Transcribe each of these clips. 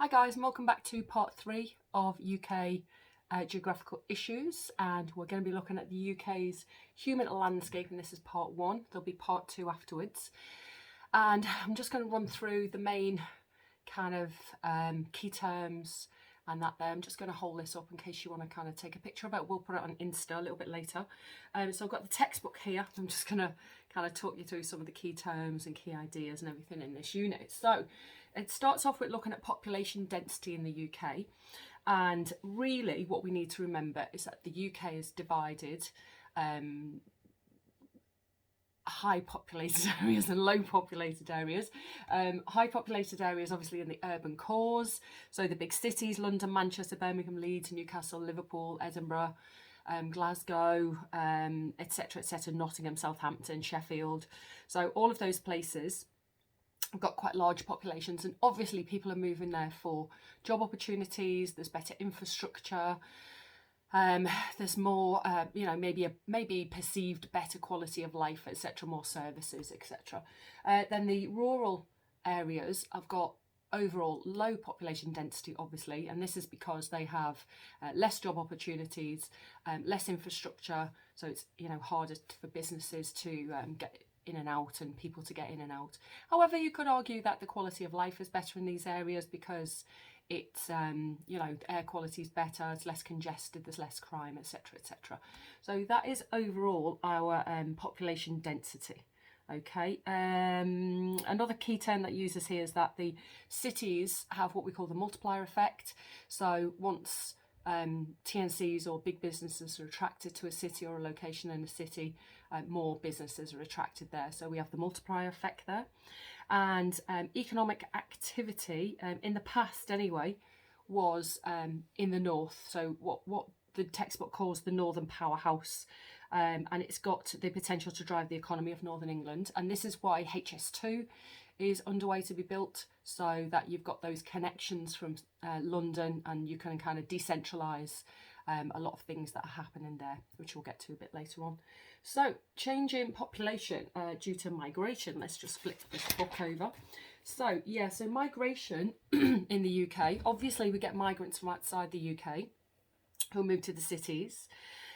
Hi guys, and welcome back to part 3 of UK geographical issues, and we're going to be looking at the UK's human landscape, and this is part 1. There'll be part 2 afterwards, and I'm just going to run through the main kind of key terms and that there. I'm just going to hold this up in case you want to kind of take a picture of it. We'll put it on Insta a little bit later. So I've got the textbook here. I'm just going to kind of talk you through some of the key terms and key ideas and everything in this unit. So it starts off with looking at population density in the UK. And really what we need to remember is that the UK is divided high populated areas and low populated areas. High populated areas obviously in the urban cores, so the big cities, London, Manchester, Birmingham, Leeds, Newcastle, Liverpool, Edinburgh, Glasgow, etc, Nottingham, Southampton, Sheffield. So all of those places have got quite large populations, and obviously people are moving there for job opportunities. There's better infrastructure. There's more, maybe perceived better quality of life, etc., more services, etc. Then the rural areas have got overall low population density, obviously, and this is because they have less job opportunities, less infrastructure, so it's harder for businesses to get in and out and people to get in and out. However, you could argue that the quality of life is better in these areas because it's air quality is better, it's less congested, there's less crime, etc. So that is overall our population density. Okay, another key term that uses here is that the cities have what we call the multiplier effect. So once TNCs or big businesses are attracted to a city or a location in a city, more businesses are attracted there. So we have the multiplier effect there. And economic activity in the past anyway was in the north, so what the textbook calls the northern powerhouse, and it's got the potential to drive the economy of Northern England, and this is why HS2 is underway to be built, so that you've got those connections from London, and you can kind of decentralise a lot of things that are happening there, which we'll get to a bit later on. So change in population due to migration. Let's just flip this book over. So so migration in the UK, obviously we get migrants from outside the UK who move to the cities,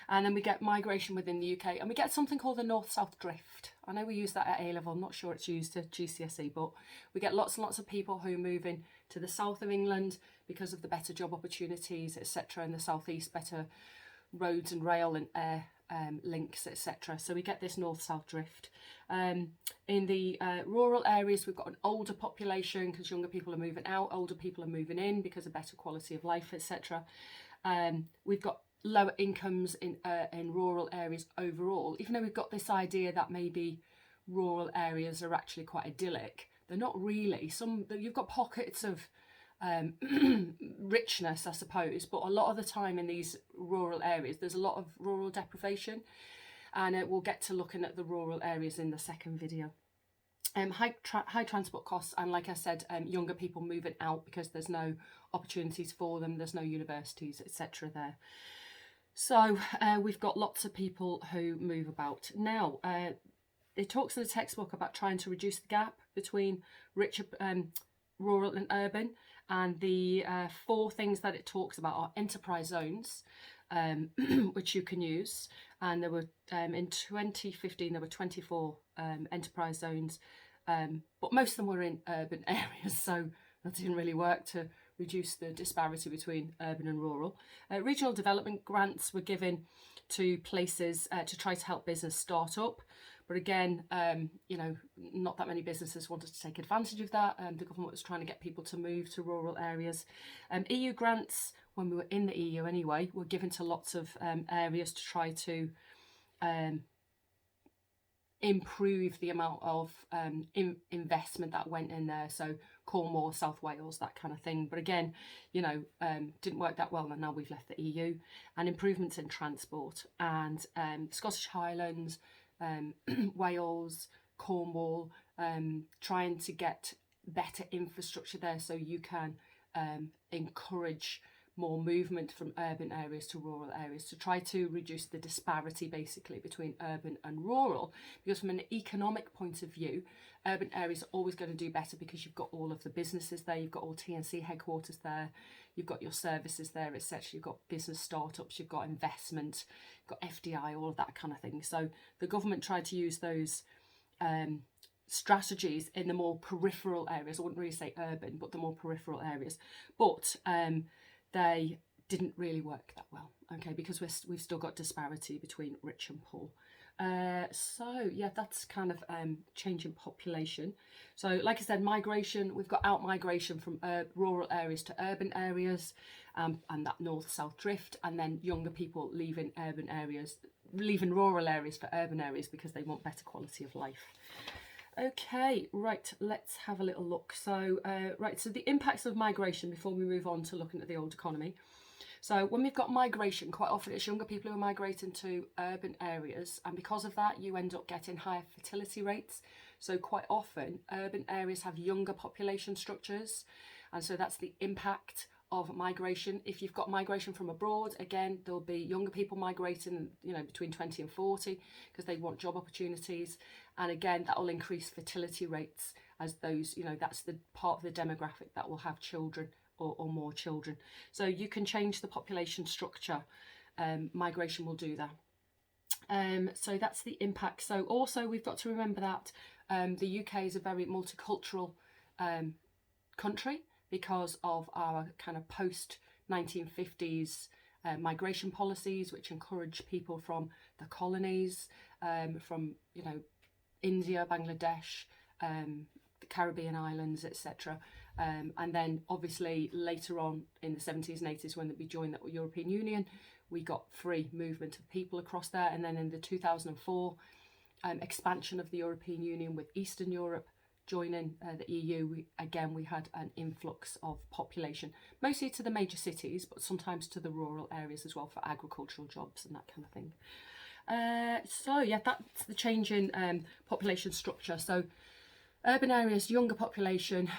and then we get migration within the UK, and we get something called the north-south drift. I know we use that at A-level, I'm not sure it's used at GCSE, but we get lots and lots of people who move in to the south of England because of the better job opportunities, etc., in the southeast, better roads and rail and air links, etc. So we get this north-south drift. In the rural areas, we've got an older population because younger people are moving out, older people are moving in because of better quality of life, etc. We've got lower incomes in rural areas overall, even though we've got this idea that maybe rural areas are actually quite idyllic. They're not really. You've got pockets of richness, I suppose, but a lot of the time in these rural areas there's a lot of rural deprivation, and we'll get to looking at the rural areas in the second video. High transport costs, and like I said, younger people moving out because there's no opportunities for them, there's no universities, etc. there. So we've got lots of people who move about. Now it talks in the textbook about trying to reduce the gap between rural and urban, and the 4 things that it talks about are enterprise zones, which you can use, and there were in 2015 there were 24 enterprise zones, but most of them were in urban areas, so that didn't really work to reduce the disparity between urban and rural. Regional development grants were given to places to try to help business start up, but again, not that many businesses wanted to take advantage of that, and the government was trying to get people to move to rural areas. EU grants, when we were in the EU anyway, were given to lots of areas to try to improve the amount of investment that went in there, so Cornwall, South Wales, that kind of thing. But again, didn't work that well, and now we've left the EU. And improvements in transport, and Scottish Highlands, Wales, Cornwall, trying to get better infrastructure there so you can encourage more movement from urban areas to rural areas to try to reduce the disparity basically between urban and rural, because from an economic point of view, urban areas are always going to do better because you've got all of the businesses there, you've got all TNC headquarters there, you've got your services there, etc. You've got business startups, you've got investment, you've got FDI, all of that kind of thing. So the government tried to use those strategies in the more peripheral areas. I wouldn't really say urban, but the more peripheral areas. But they didn't really work that well, okay, because we've still got disparity between rich and poor. So yeah, that's kind of change in population. So like I said, migration, we've got out migration from rural areas to urban areas, and that north-south drift, and then younger people leaving urban areas, leaving rural areas for urban areas because they want better quality of life. Okay, right, let's have a little look. So, right, so the impacts of migration before we move on to looking at the old economy. So when we've got migration, quite often it's younger people who are migrating to urban areas, and because of that you end up getting higher fertility rates. So quite often urban areas have younger population structures, and so that's the impact of migration. If you've got migration from abroad, again, there'll be younger people migrating, you know, between 20 and 40 because they want job opportunities. And again, that will increase fertility rates as those, you know, that's the part of the demographic that will have children or more children. So you can change the population structure. Migration will do that. So that's the impact. So also we've got to remember that the UK is a very multicultural country, because of our kind of post-1950s migration policies, which encourage people from the colonies, from, you know, India, Bangladesh, the Caribbean islands, etc. And then obviously later on in the 70s and 80s, when we joined the European Union, we got free movement of people across there. And then in the 2004 expansion of the European Union with Eastern Europe joining the EU, we had an influx of population, mostly to the major cities, but sometimes to the rural areas as well for agricultural jobs and that kind of thing. So yeah, that's the change in population structure. So urban areas, younger population,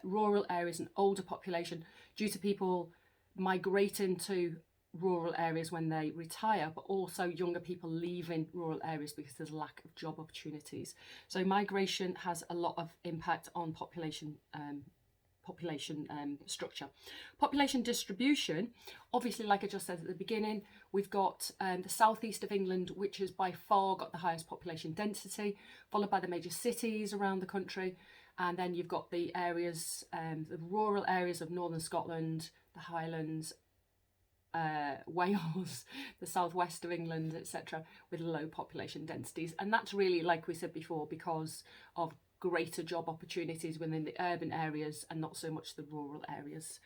rural areas, an older population due to people migrating to rural areas when they retire, but also younger people leaving rural areas because there's a lack of job opportunities. So migration has a lot of impact on population structure. Population distribution, obviously, like I just said at the beginning, we've got the southeast of England, which has by far got the highest population density, followed by the major cities around the country, and then you've got the areas, the rural areas of northern Scotland, the Highlands, Wales, the southwest of England, etc., with low population densities. And that's really, like we said before, because of greater job opportunities within the urban areas and not so much the rural areas.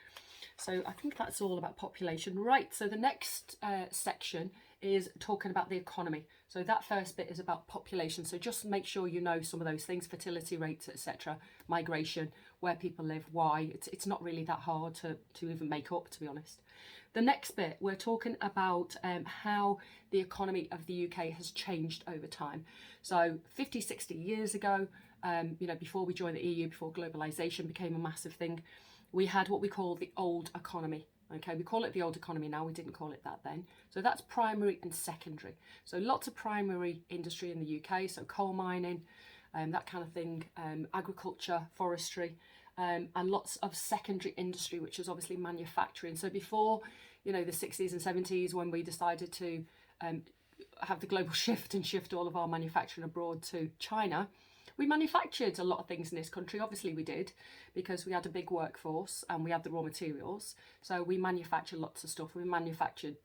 So I think that's all about population. Right, so the next section is talking about the economy. So that first bit is about population. So just make sure you know some of those things: fertility rates, etc., migration, where people live, why. It's not really that hard to even make up, to be honest. The next bit, we're talking about how the economy of the UK has changed over time. So 50, 60 years ago, you know, before we joined the EU, before globalisation became a massive thing, we had what we call the old economy. Okay, we call it the old economy now, we didn't call it that then. So that's primary and secondary. So lots of primary industry in the UK, so coal mining, that kind of thing, agriculture, forestry, and lots of secondary industry, which is obviously manufacturing. So before, you know, the 60s and 70s, when we decided to have the global shift and shift all of our manufacturing abroad to China, we manufactured a lot of things in this country. Obviously we did, because we had a big workforce and we had the raw materials. So we manufactured lots of stuff. We manufactured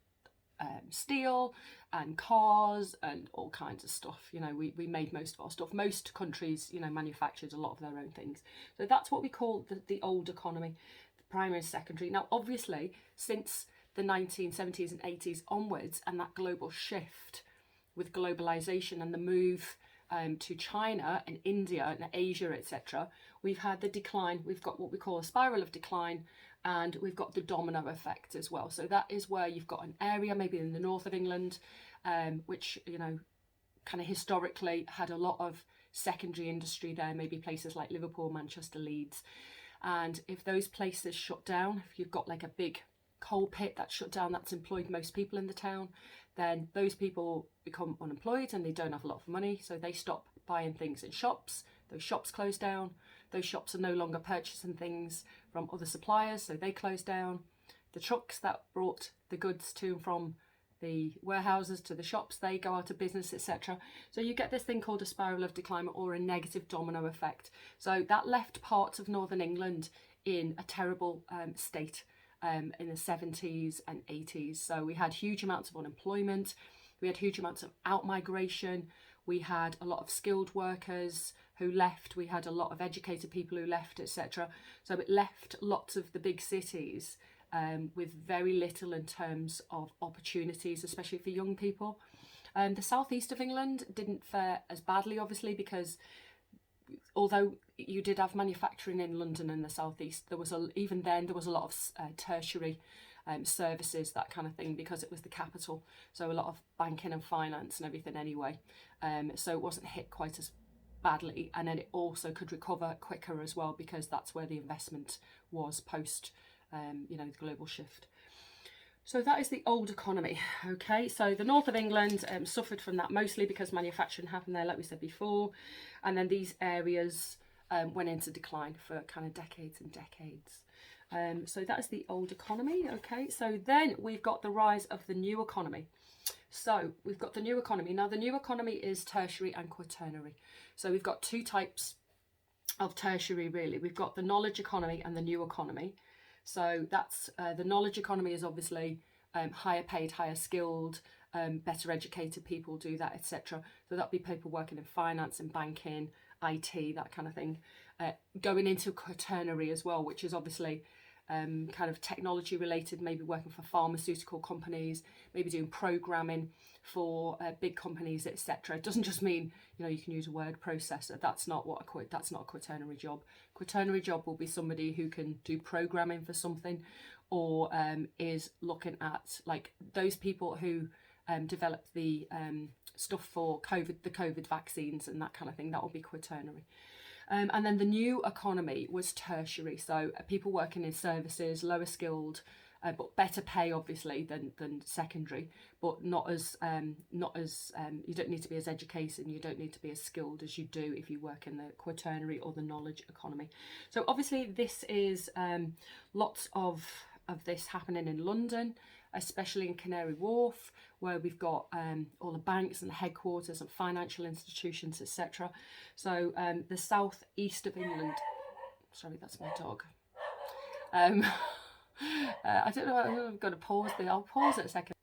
steel and cars and all kinds of stuff. You know, we made most of our stuff. Most countries, you know, manufactured a lot of their own things. So that's what we call the old economy, the primary and secondary. Now, obviously, since the 1970s and 80s onwards, and that global shift with globalization and the move to China and India and Asia, etc., we've had the decline. We've got what we call a spiral of decline, and we've got the domino effect as well. So that is where you've got an area, maybe in the north of England, which, you know, kind of historically had a lot of secondary industry there, maybe places like Liverpool, Manchester, Leeds. And if those places shut down, if you've got like a big coal pit that's shut down, that's employed most people in the town, then those people become unemployed and they don't have a lot of money, so they stop buying things in shops. Those shops close down. Those shops are no longer purchasing things from other suppliers, so they close down. The trucks that brought the goods to and from the warehouses to the shops, they go out of business, etc. So you get this thing called a spiral of decline, or a negative domino effect. So that left parts of northern England in a terrible state in the 70s and 80s. So we had huge amounts of unemployment, we had huge amounts of out-migration, we had a lot of skilled workers who left, we had a lot of educated people who left, etc. So it left lots of the big cities with very little in terms of opportunities, especially for young people. The southeast of England didn't fare as badly, obviously, because although you did have manufacturing in London and the southeast, there was even then there was a lot of tertiary services, that kind of thing, because it was the capital. So a lot of banking and finance and everything anyway. So it wasn't hit quite as badly, and then it also could recover quicker as well, because that's where the investment was post the global shift. So that is the old economy. Okay, so the north of England suffered from that mostly because manufacturing happened there, like we said before, and then these areas went into decline for kind of decades and decades. So that is the old economy. Okay, so then we've got the rise of the new economy. So we've got the new economy. Now the new economy is tertiary and quaternary. So we've got two types of tertiary, really. We've got the knowledge economy and the new economy. So that's the knowledge economy is obviously higher paid, higher skilled, better educated people do that, etc. So that'd be people working in finance and banking, IT, that kind of thing. Going into quaternary as well, which is obviously kind of technology related, maybe working for pharmaceutical companies, maybe doing programming for big companies, etc. It doesn't just mean you can use a word processor. That's not a quaternary job. Quaternary job will be somebody who can do programming for something, or is looking at like those people who developed the stuff for the COVID vaccines and that kind of thing. That will be quaternary. And then the new economy was tertiary, so people working in services, lower skilled, but better pay obviously than secondary, but not as you don't need to be as educated and you don't need to be as skilled as you do if you work in the quaternary or the knowledge economy. So obviously this is lots of this happening in London, especially in Canary Wharf, where we've got all the banks and the headquarters and financial institutions, etc. So the southeast of England, sorry, that's my dog. I don't know, I'm going to pause there. I'll pause it a second.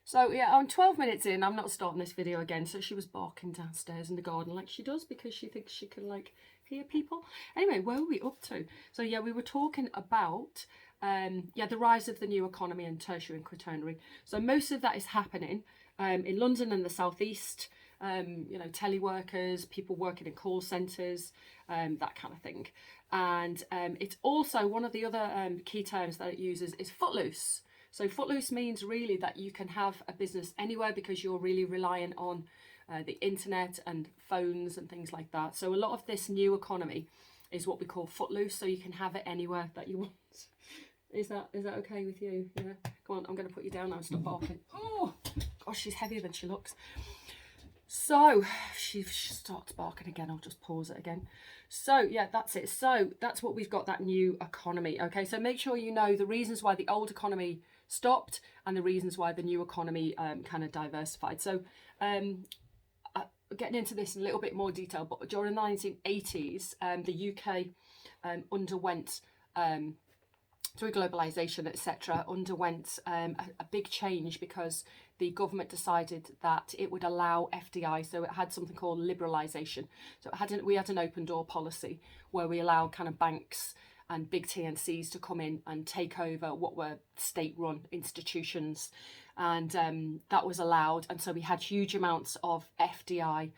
So yeah, I'm 12 minutes in, I'm not starting this video again. So she was barking downstairs in the garden like she does, because she thinks she can like hear people. Anyway, where were we up to? So yeah, we were talking about the rise of the new economy and tertiary and quaternary. So most of that is happening in London and the southeast. Teleworkers, people working in call centres, that kind of thing. And it's also one of the other key terms that it uses is footloose. So footloose means really that you can have a business anywhere because you're really reliant on the internet and phones and things like that. So a lot of this new economy is what we call footloose. So you can have it anywhere that you want. Is that okay with you? Yeah. Come on, I'm going to put you down now and stop barking. Oh, gosh, she's heavier than she looks. So she starts barking again. I'll just pause it again. So yeah, that's it. So that's what we've got, that new economy. Okay, so make sure you know the reasons why the old economy stopped and the reasons why the new economy kind of diversified. So getting into this in a little bit more detail, but during the 1980s, the UK underwent through globalisation, etc., underwent a big change because the government decided that it would allow FDI. So it had something called liberalisation. So we had an open door policy where we allowed kind of banks and big TNCs to come in and take over what were state-run institutions, and that was allowed. And so we had huge amounts of FDI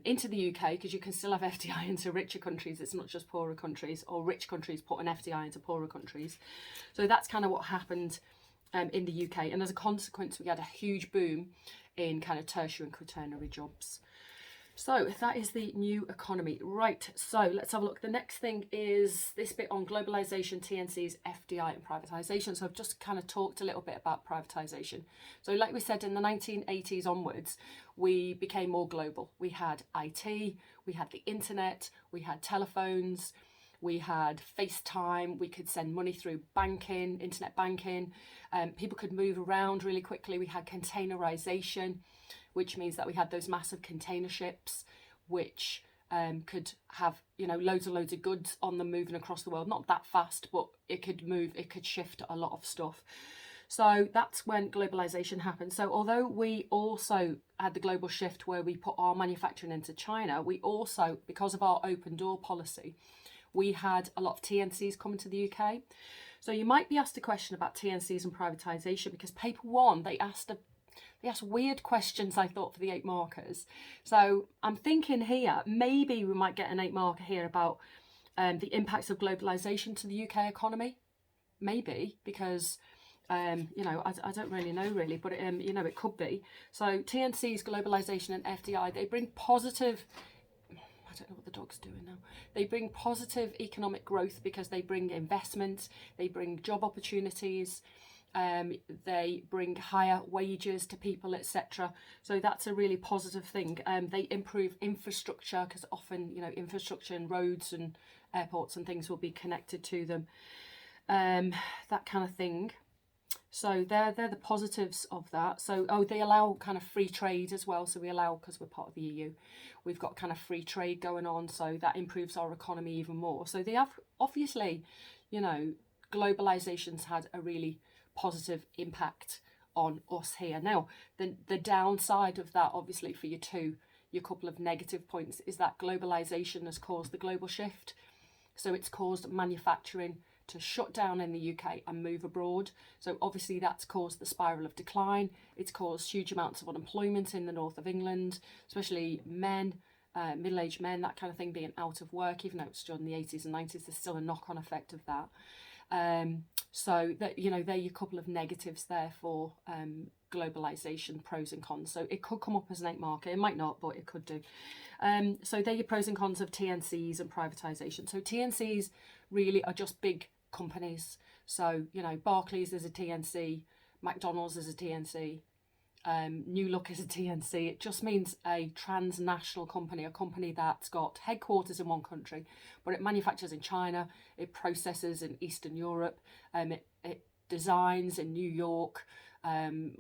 into the UK, because you can still have FDI into richer countries. It's not just poorer countries, or rich countries putting FDI into poorer countries. So that's kind of what happened in the UK. And as a consequence, we had a huge boom in kind of tertiary and quaternary jobs. So that is the new economy. Right, so let's have a look. The next thing is this bit on globalisation, TNCs, FDI and privatisation. So I've just kind of talked a little bit about privatisation. So like we said, in the 1980s onwards, we became more global. We had IT, we had the internet, we had telephones, we had FaceTime, we could send money through banking, internet banking. People could move around really quickly. We had containerisation, which means that we had those massive container ships, which could have, you know, loads and loads of goods on them moving across the world. Not that fast, but it could move, it could shift a lot of stuff. So that's when globalization happened. So although we also had the global shift where we put our manufacturing into China, we also, because of our open door policy, we had a lot of TNCs coming to the UK. So you might be asked a question about TNCs and privatisation, because paper one, they asked weird questions, I thought, for the 8 markers. So I'm thinking here, maybe we might get an 8 marker here about the impacts of globalisation to the UK economy. Maybe, because, you know, I don't really know really, but, you know, it could be. So TNCs, globalisation and FDI, they bring positive... I don't know what the dog's doing now. They bring positive economic growth because they bring investment, they bring job opportunities, they bring higher wages to people, etc. So that's a really positive thing. They improve infrastructure, because often, you know, infrastructure and roads and airports and things will be connected to them. That kind of thing. So they're the positives of that. So, they allow kind of free trade as well. So we allow, because we're part of the EU, we've got kind of free trade going on. So that improves our economy even more. So they have, obviously, you know, globalization's had a really positive impact on us here. Now, the downside of that, obviously, for your couple of negative points, is that globalization has caused the global shift. So it's caused manufacturing to shut down in the UK and move abroad. So obviously that's caused the spiral of decline. It's caused huge amounts of unemployment in the north of England, especially men, middle-aged men, that kind of thing, being out of work. Even though it's still in the 80s and 90s, there's still a knock-on effect of that. So that, you know, they're your couple of negatives there for globalization, pros and cons. So it could come up as an 8 marker. It might not, but it could do. So they're your pros and cons of TNCs and privatisation. So TNCs really are just big companies. So, you know, Barclays is a TNC, McDonald's is a TNC, New Look is a TNC. It just means a transnational company, a company that's got headquarters in one country, but it manufactures in China, it processes in Eastern Europe, it designs in New York,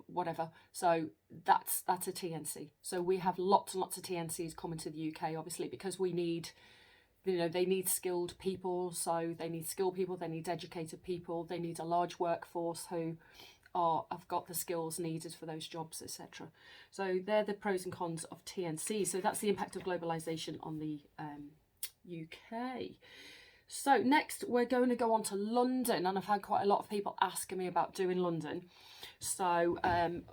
whatever. So that's a TNC. So we have lots and lots of TNCs coming to the UK, obviously, because we need, you know, they need skilled people. So they need skilled people, they need educated people, they need a large workforce who have got the skills needed for those jobs, etc. So they're the pros and cons of TNC. So that's the impact of globalisation on the UK. So next we're going to go on to London, and I've had quite a lot of people asking me about doing London. So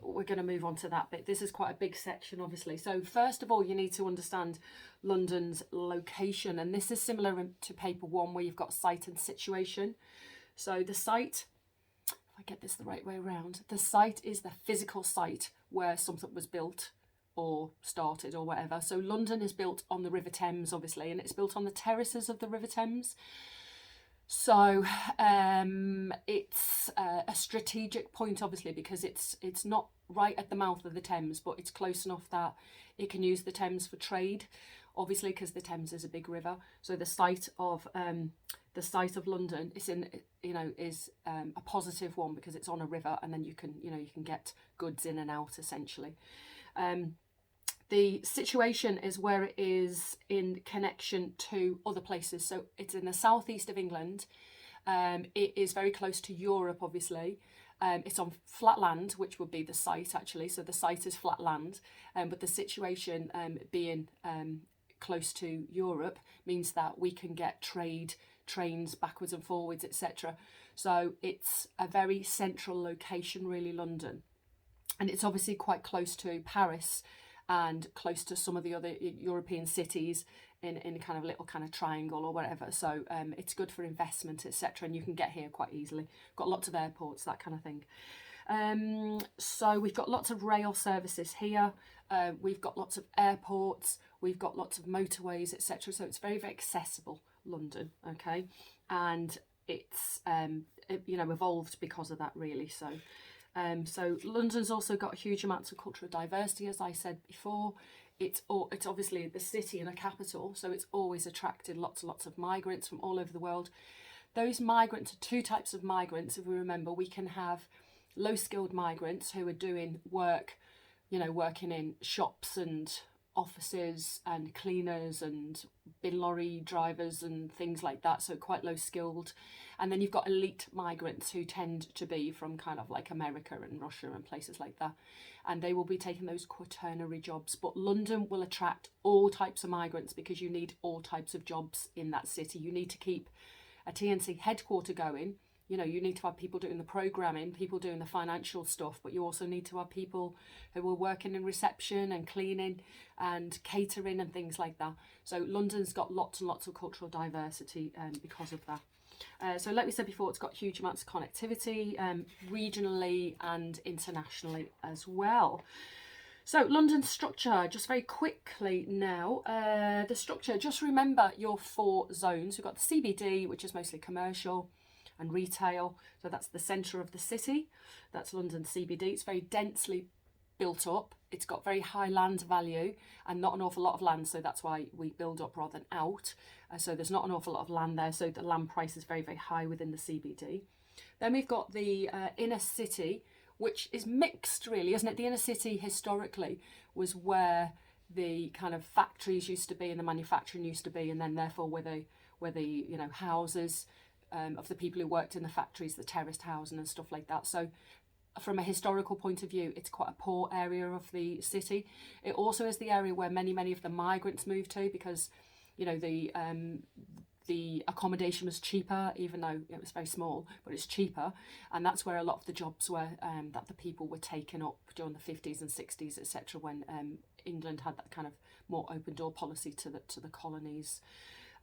we're going to move on to that bit. This is quite a big section, obviously. So first of all, you need to understand London's location, and this is similar to paper 1 where you've got site and situation. So the site, if I get this the right way around, the site is the physical site where something was built or started or whatever. So London is built on the River Thames, obviously, and it's built on the terraces of the River Thames. So it's a strategic point, obviously, because it's not right at the mouth of the Thames, but it's close enough that it can use the Thames for trade, obviously, because the Thames is a big river. So the site of London is a positive one because it's on a river, and then you can get goods in and out, essentially. The situation is where it is in connection to other places. So it's in the southeast of England. It is very close to Europe, obviously. It's on flat land, which would be the site, actually. So the site is flat land. But the situation being close to Europe means that we can get trains backwards and forwards, etc. So it's a very central location, really, London. And it's obviously quite close to Paris and close to some of the other European cities in kind of little kind of triangle or whatever. So it's good for investment, etc. And you can get here quite easily. Got lots of airports, that kind of thing. So we've got lots of rail services here. We've got lots of airports. We've got lots of motorways, etc. So it's very, very accessible, London. Okay, and it's evolved because of that, really. So London's also got huge amounts of cultural diversity, as I said before. It's obviously the city and a capital, so it's always attracted lots and lots of migrants from all over the world. Those migrants are two types of migrants. If we remember, we can have low-skilled migrants who are doing work, working in shops and offices and cleaners and bin lorry drivers and things like that, so quite low-skilled. And then you've got elite migrants who tend to be from kind of like America and Russia and places like that, and they will be taking those quaternary jobs. But London will attract all types of migrants because you need all types of jobs in that city. You need to keep a TNC headquarter going. You need to have people doing the programming, people doing the financial stuff, but you also need to have people who are working in reception and cleaning and catering and things like that. So London's got lots and lots of cultural diversity because of that. So like we said before, it's got huge amounts of connectivity regionally and internationally as well. So London's structure, just very quickly now, the structure, just remember your 4 zones. We've got the CBD, which is mostly commercial and retail. So that's the centre of the city. That's London CBD. It's very densely built up. It's got very high land value and not an awful lot of land. So that's why we build up rather than out. So there's not an awful lot of land there. So the land price is very, very high within the CBD. Then we've got the inner city, which is mixed, really, isn't it? The inner city historically was where the kind of factories used to be and the manufacturing used to be, and then therefore where the houses of the people who worked in the factories, the terraced housing and stuff like that. So from a historical point of view, it's quite a poor area of the city. It also is the area where many of the migrants moved to because, the accommodation was cheaper, even though it was very small, but it's cheaper. And that's where a lot of the jobs were that the people were taken up during the 50s and 60s, etc., when England had that kind of more open door policy to the colonies.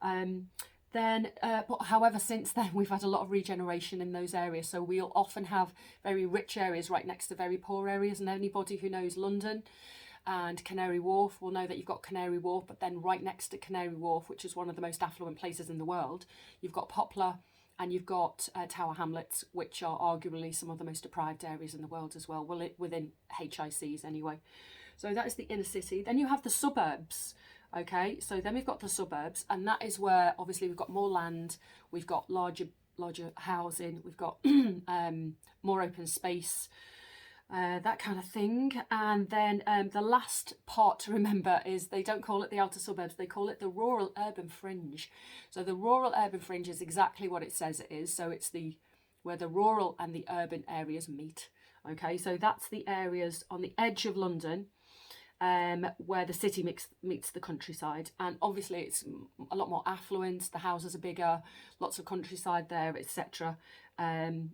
But however, since then, we've had a lot of regeneration in those areas. So we'll often have very rich areas right next to very poor areas. And anybody who knows London and Canary Wharf will know that you've got Canary Wharf, but then right next to Canary Wharf, which is one of the most affluent places in the world, you've got Poplar and you've got Tower Hamlets, which are arguably some of the most deprived areas in the world as well, within HICs anyway. So that is the inner city. Then you have the suburbs. Okay, so then we've got the suburbs, and that is where obviously we've got more land, we've got larger housing, we've got more open space, that kind of thing. And then the last part to remember is they don't call it the outer suburbs, they call it the rural urban fringe. So the rural urban fringe is exactly what it says it is. So it's where the rural and the urban areas meet. Okay, so that's the areas on the edge of London, where the city meets the countryside, and obviously it's a lot more affluent, the houses are bigger, lots of countryside there, etc. And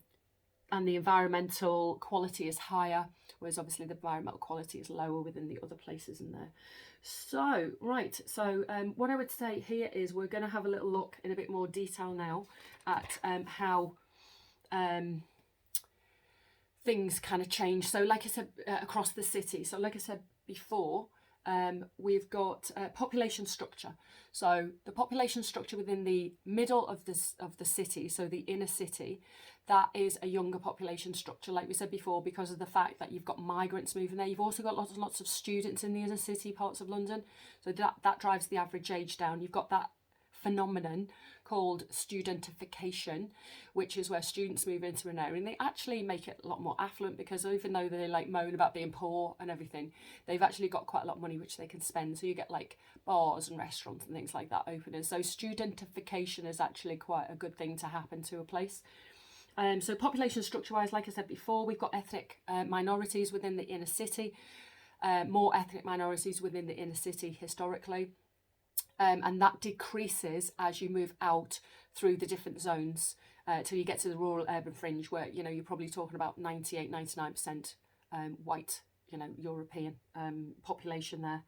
the environmental quality is higher, whereas obviously the environmental quality is lower within the other places in there. So what I would say here is we're going to have a little look in a bit more detail now at how things kind of change. So like I said, across the city, so like I said before, we've got population structure. So the population structure within the middle of the city, so the inner city, that is a younger population structure, like we said before, because of the fact that you've got migrants moving there. You've also got lots of students in the inner city parts of London, so that drives the average age down. You've got that phenomenon called studentification, which is where students move into an area and they actually make it a lot more affluent, because even though they like moan about being poor and everything, they've actually got quite a lot of money which they can spend. So you get like bars and restaurants and things like that opening. So studentification is actually quite a good thing to happen to a place. So population structure wise, like I said before, we've got ethnic minorities within the inner city, more ethnic minorities within the inner city historically. And that decreases as you move out through the different zones till you get to the rural urban fringe, where you're probably talking about 98-99% white European population there.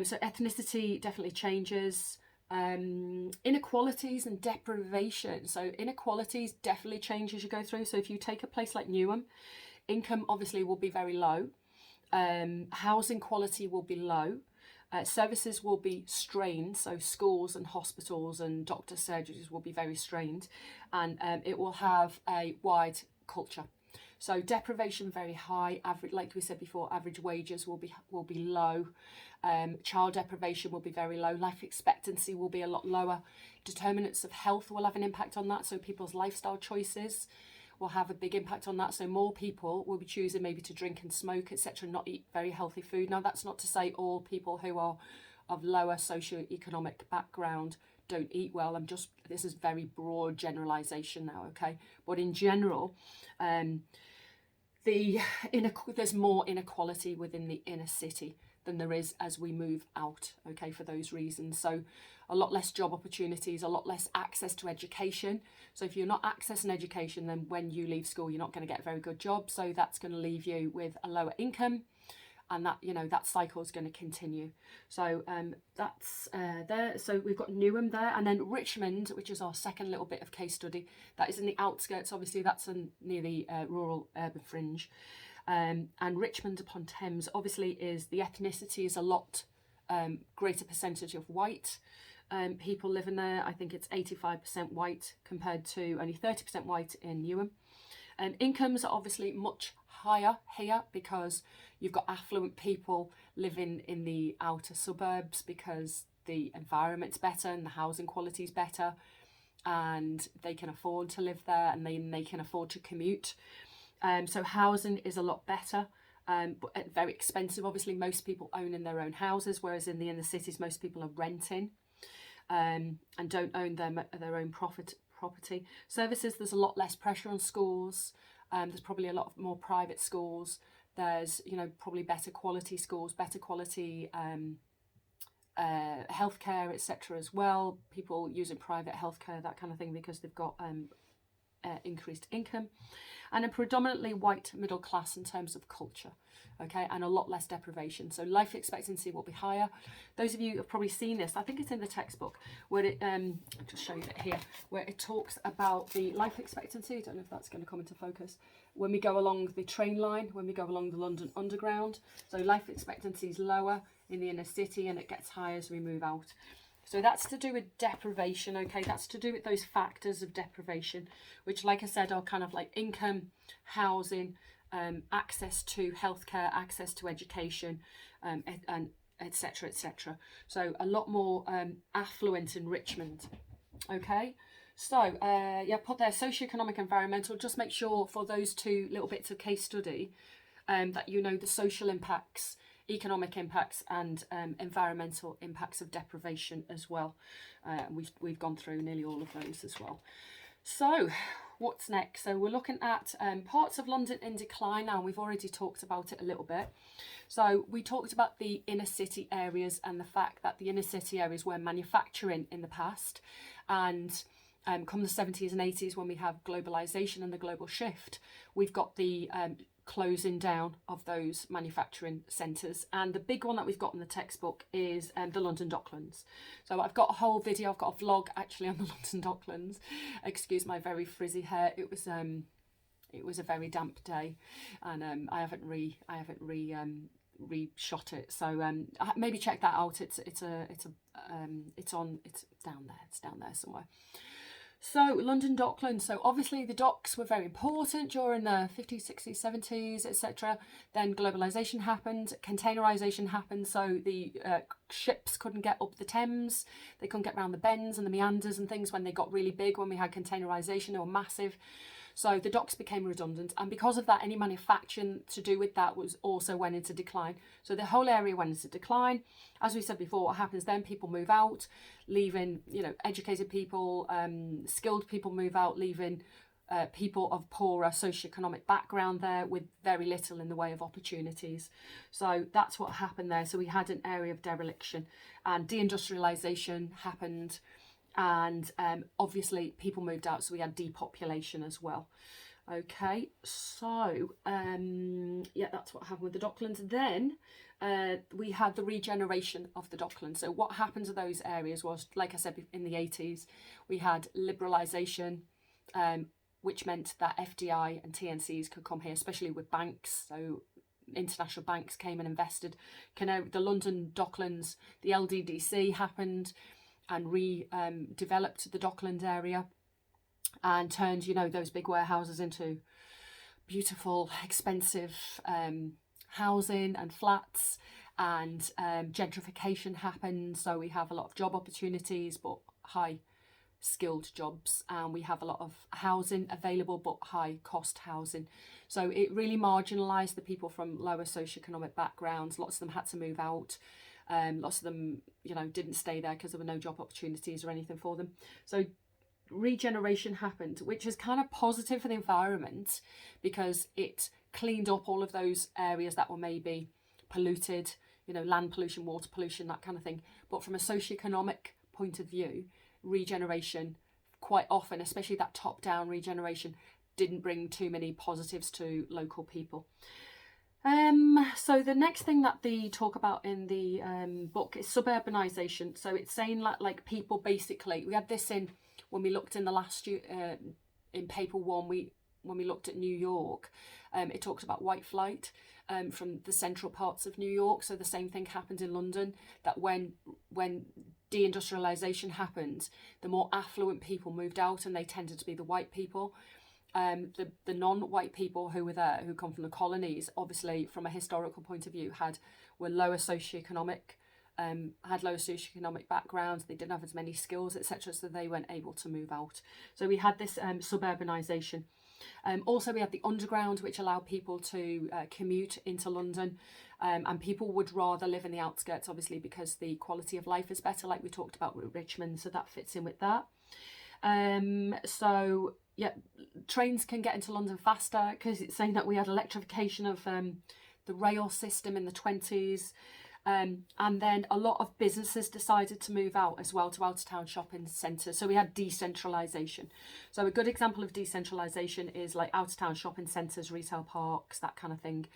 So ethnicity definitely changes. Inequalities and deprivation. So inequalities definitely change as you go through. So if you take a place like Newham, Income obviously will be very low. Housing quality will be low. Services will be strained, so schools and hospitals and doctor surgeries will be very strained, and it will have a wide culture. So deprivation very high. Average, like we said before, average wages will be low. Child deprivation will be very low. Life expectancy will be a lot lower. Determinants of health will have an impact on that. So people's lifestyle choices will have a big impact on that. So more people will be choosing maybe to drink and smoke, etc., not eat very healthy food. Now, that's not to say all people who are of lower socioeconomic background don't eat well. This is very broad generalization now, okay? But in general, there's more inequality within the inner city than there is as we move out, okay, for those reasons. So a lot less job opportunities, a lot less access to education. So if you're not accessing education, then when you leave school, you're not going to get a very good job. So that's going to leave you with a lower income, and that, you know, that cycle is going to continue. So that's there. So we've got Newham there, and then Richmond, which is our second little bit of case study. That is in the outskirts. Obviously, that's near the rural urban fringe. And Richmond upon Thames obviously is the ethnicity is a lot greater percentage of white people living there. I think it's 85% white compared to only 30% white in Newham. And incomes are obviously much higher here because you've got affluent people living in the outer suburbs because the environment's better and the housing quality is better, and they can afford to live there, and they can afford to commute. So housing is a lot better, but very expensive. Obviously, most people own in their own houses, whereas in the inner cities, most people are renting and don't own their own property. Services, there's a lot less pressure on schools. There's probably a lot more private schools. There's, you know, probably better quality schools, better quality healthcare, etc. as well. People using private healthcare, that kind of thing, because they've got increased income. And a predominantly white middle class in terms of culture, okay, and a lot less deprivation. So life expectancy will be higher. Those of you have probably seen this. I think it's in the textbook where it, I'll just show you it here, where it talks about the life expectancy. I don't know if that's going to come into focus. When we go along the train line, when we go along the London Underground, so life expectancy is lower in the inner city and it gets higher as we move out. So that's to do with deprivation, okay? That's to do with those factors of deprivation, which, like I said, are kind of like income, housing, access to healthcare, access to education, and etc., etc. So a lot more affluent in Richmond, okay? So, yeah, put there socioeconomic, environmental. Just make sure for those two little bits of case study that you know the social impacts, economic impacts and environmental impacts of deprivation as well. We've gone through nearly all of those as well. So what's next? So we're looking at parts of London in decline now. We've already talked about it a little bit. So we talked about the inner city areas and the fact that the inner city areas were manufacturing in the past, and come the 70s and 80s, when we have globalisation and the global shift, we've got the closing down of those manufacturing centres. And the big one that we've got in the textbook is the London Docklands. So I've got a whole video, I've got a vlog actually on the London Docklands. Excuse my very frizzy hair. It was a very damp day, and I haven't re-shot it. So maybe check that out. It's down there somewhere. So London Docklands, so obviously the docks were very important during the 50s, 60s, 70s, etc. Then globalisation happened, containerisation happened, so the ships couldn't get up the Thames, they couldn't get around the bends and the meanders and things when they got really big. When we had containerisation, they were massive. So the docks became redundant, and because of that, any manufacturing to do with that was also went into decline. So the whole area went into decline. As we said before, what happens then? People move out, leaving, you know, educated people, skilled people move out, leaving people of poorer socioeconomic background there with very little in the way of opportunities. So that's what happened there. So we had an area of dereliction, and deindustrialisation happened. And obviously people moved out, so we had depopulation as well. Okay, so yeah, that's what happened with the Docklands. Then we had the regeneration of the Docklands. So what happened to those areas was, like I said, in the 80s we had liberalisation, which meant that FDI and TNCs could come here, especially with banks. So international banks came and invested. The London Docklands, the LDDC happened and developed the Dockland area and turned, those big warehouses into beautiful, expensive housing and flats. And gentrification happened, so we have a lot of job opportunities, but high skilled jobs, and we have a lot of housing available, but high cost housing. So it really marginalised the people from lower socioeconomic backgrounds. Lots of them had to move out. Lots of them, didn't stay there because there were no job opportunities or anything for them. So regeneration happened, which is kind of positive for the environment because it cleaned up all of those areas that were maybe polluted, land pollution, water pollution, that kind of thing. But from a socioeconomic point of view, regeneration quite often, especially that top-down regeneration, didn't bring too many positives to local people. So the next thing that they talk about in the book is suburbanisation. So it's saying like people basically, we had this in when we looked in the last year in paper one, when we looked at New York, it talks about white flight from the central parts of New York. So the same thing happened in London, that when deindustrialisation happened, the more affluent people moved out, and they tended to be the white people. The non-white people who were there, who come from the colonies, obviously from a historical point of view, were lower socioeconomic, had lower socioeconomic backgrounds. They didn't have as many skills, etc. So they weren't able to move out. So we had this suburbanisation. Also, we had the underground, which allowed people to commute into London, and people would rather live in the outskirts, obviously, because the quality of life is better, like we talked about with Richmond. So that fits in with that. So yeah, trains can get into London faster because it's saying that we had electrification of the rail system in the 20s. And then a lot of businesses decided to move out as well to out-of-town shopping centres. So we had decentralisation. So a good example of decentralisation is like out-of-town shopping centres, retail parks, that kind of thing.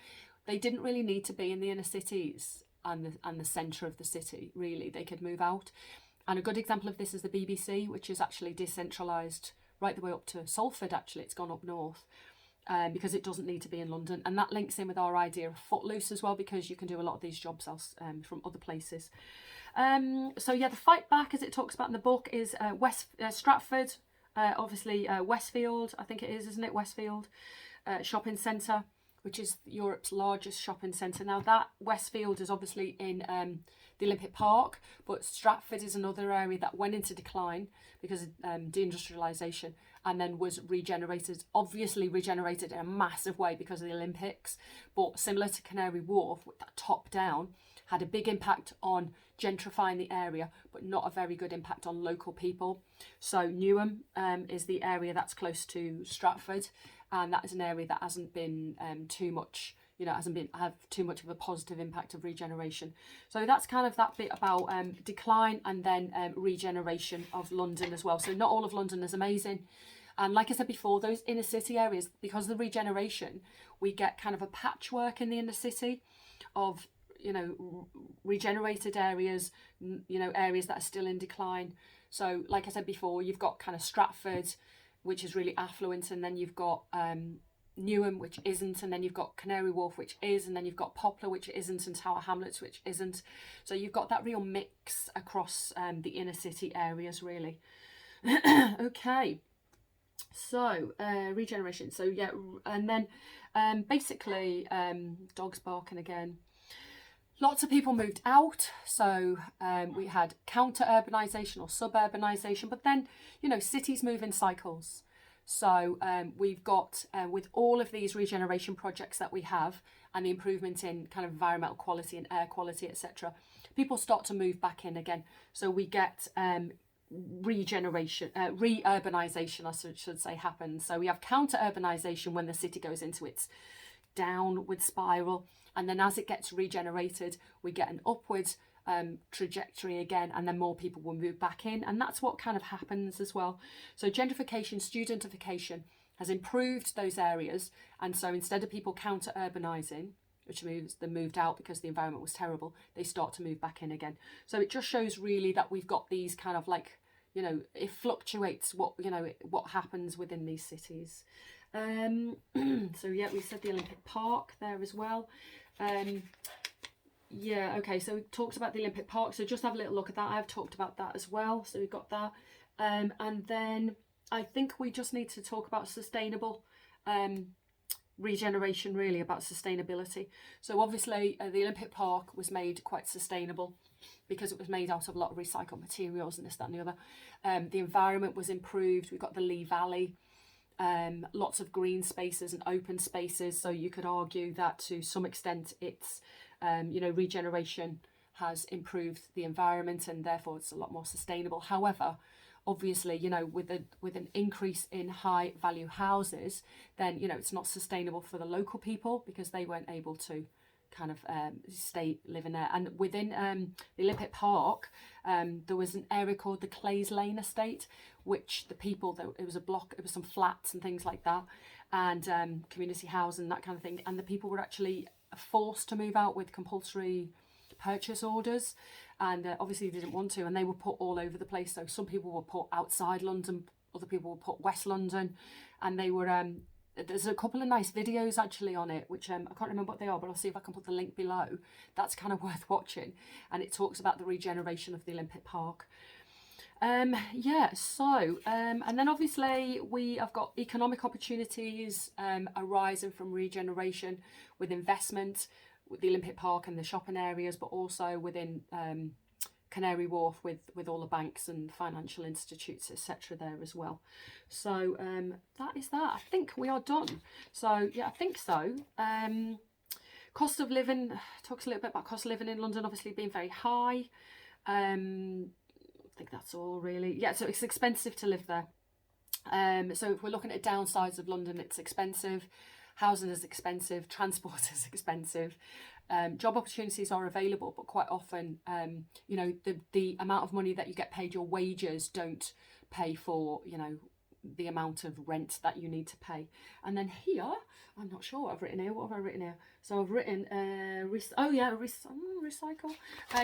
They didn't really need to be in the inner cities and the centre of the city, really. They could move out. And a good example of this is the BBC, which is actually decentralised right the way up to Salford, actually. It's gone up north. Because it doesn't need to be in London. And that links in with our idea of footloose as well, because you can do a lot of these jobs from other places. So yeah, the fight back, as it talks about in the book, is Stratford, obviously Westfield, I think it is, isn't it? Westfield shopping centre, which is Europe's largest shopping centre. Now that Westfield is obviously in the Olympic Park, but Stratford is another area that went into decline because of deindustrialisation, and then was obviously regenerated in a massive way because of the Olympics. But similar to Canary Wharf, with that top down, had a big impact on gentrifying the area, but not a very good impact on local people. So Newham is the area that's close to Stratford, and that is an area that hasn't been too much, have too much of a positive impact of regeneration. So that's kind of that bit about decline and then regeneration of London as well. So not all of London is amazing. And like I said before, those inner city areas, because of the regeneration, we get kind of a patchwork in the inner city of, regenerated areas, areas that are still in decline. So like I said before, you've got kind of Stratford, which is really affluent, and then you've got Newham, which isn't, and then you've got Canary Wharf, which is, and then you've got Poplar, which isn't, and Tower Hamlets, which isn't. So you've got that real mix across the inner city areas, really. Okay. So regeneration. So yeah, and then basically dogs barking again. Lots of people moved out, so we had counter-urbanisation or suburbanisation, but then, cities move in cycles. So we've got, with all of these regeneration projects that we have and the improvement in kind of environmental quality and air quality, etc., people start to move back in again. So we get regeneration, reurbanisation, I should say, happens. So we have counter-urbanisation when the city goes into its downward spiral, and then as it gets regenerated, we get an upward trajectory again, and then more people will move back in, and that's what kind of happens as well. So gentrification, studentification has improved those areas, and so instead of people counter-urbanising, which means they moved out because the environment was terrible, they start to move back in again. So it just shows really that we've got these kind of like, you know, it fluctuates what, you know, what happens within these cities. So yeah, we said the Olympic Park there as well. Yeah, okay, so we talked about the Olympic Park, so just have a little look at that. I've talked about that as well, so we've got that. And then I think we just need to talk about sustainable regeneration, really, about sustainability. So obviously the Olympic Park was made quite sustainable because it was made out of a lot of recycled materials and this, that and the other. The environment was improved. We've got the Lee Valley, lots of green spaces and open spaces, so you could argue that to some extent it's you know, regeneration has improved the environment and therefore it's a lot more sustainable. However, obviously, you know, with an increase in high value houses, then, you know, it's not sustainable for the local people because they weren't able to kind of stay living there. And within the Olympic Park, there was an area called the Clays Lane Estate, which the people, it was a block, it was some flats and things like that, and community housing, that kind of thing, and the people were actually forced to move out with compulsory purchase orders, and obviously they didn't want to, and they were put all over the place. So some people were put outside London, other people were put West London, and they were there's a couple of nice videos actually on it, which I can't remember what they are, but I'll see if I can put the link below. That's kind of worth watching, and it talks about the regeneration of the Olympic Park. Yeah, so and then obviously we have got economic opportunities arising from regeneration with investment with the Olympic Park and the shopping areas, but also within Canary Wharf with all the banks and financial institutes, etc. there as well. So that is that. I think we are done. So yeah, I think so. Cost of living, talks a little bit about cost of living in London obviously being very high. I think that's all really. Yeah, so it's expensive to live there. So if we're looking at downsides of London, it's expensive. Housing is expensive. Transport is expensive. Job opportunities are available, but quite often, you know, the amount of money that you get paid, your wages don't pay for, you know, the amount of rent that you need to pay. And then here, I'm not sure what I've written here. What have I written here? So I've written, recycle.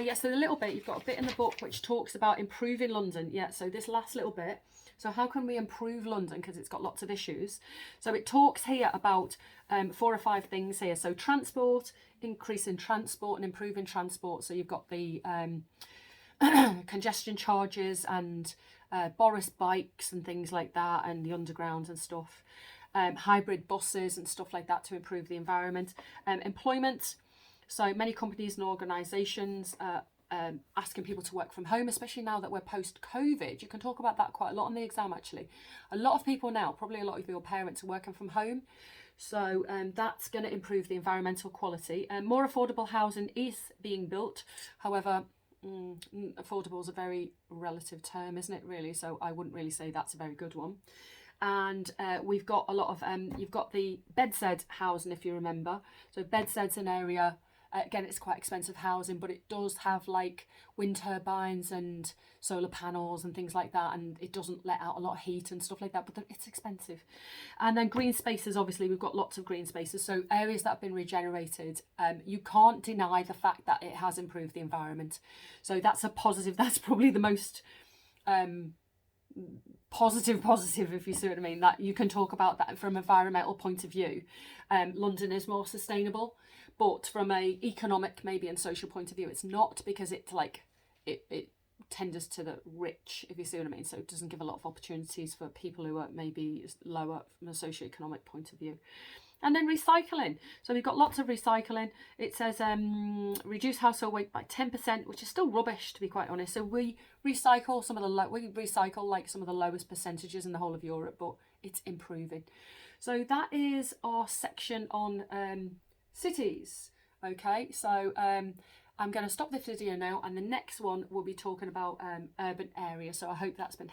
Yeah, so the little bit, you've got a bit in the book which talks about improving London. Yeah, so this last little bit. So how can we improve London? Because it's got lots of issues. So it talks here about 4 or 5 things here. So transport, increase in transport and improving transport. So you've got the congestion charges and Boris bikes and things like that, and the underground and stuff. Hybrid buses and stuff like that to improve the environment. Employment. So many companies and organisations asking people to work from home, especially now that we're post-COVID. You can talk about that quite a lot on the exam, actually. A lot of people now, probably a lot of your parents, are working from home. So that's going to improve the environmental quality. More affordable housing is being built. However, affordable is a very relative term, isn't it, really? So I wouldn't really say that's a very good one. And we've got a lot of, you've got the bedstead housing, if you remember. So bedstead's an area, again, it's quite expensive housing, but it does have like wind turbines and solar panels and things like that, and it doesn't let out a lot of heat and stuff like that, but it's expensive. And then green spaces, obviously, we've got lots of green spaces. So areas that have been regenerated, you can't deny the fact that it has improved the environment. So that's a positive. That's probably the most positive, if you see what I mean, that you can talk about that from an environmental point of view. London is more sustainable, but from a economic maybe and social point of view, it's not, because it's like it tenders to the rich, if you see what I mean. So it doesn't give a lot of opportunities for people who are maybe lower from a socio-economic point of view. And then recycling. So we've got lots of recycling. It says reduce household weight by 10%, which is still rubbish, to be quite honest. So we recycle like some of the lowest percentages in the whole of Europe, but it's improving. So that is our section on cities. Okay, so I'm going to stop this video now, and the next one we'll be talking about urban areas. So I hope that's been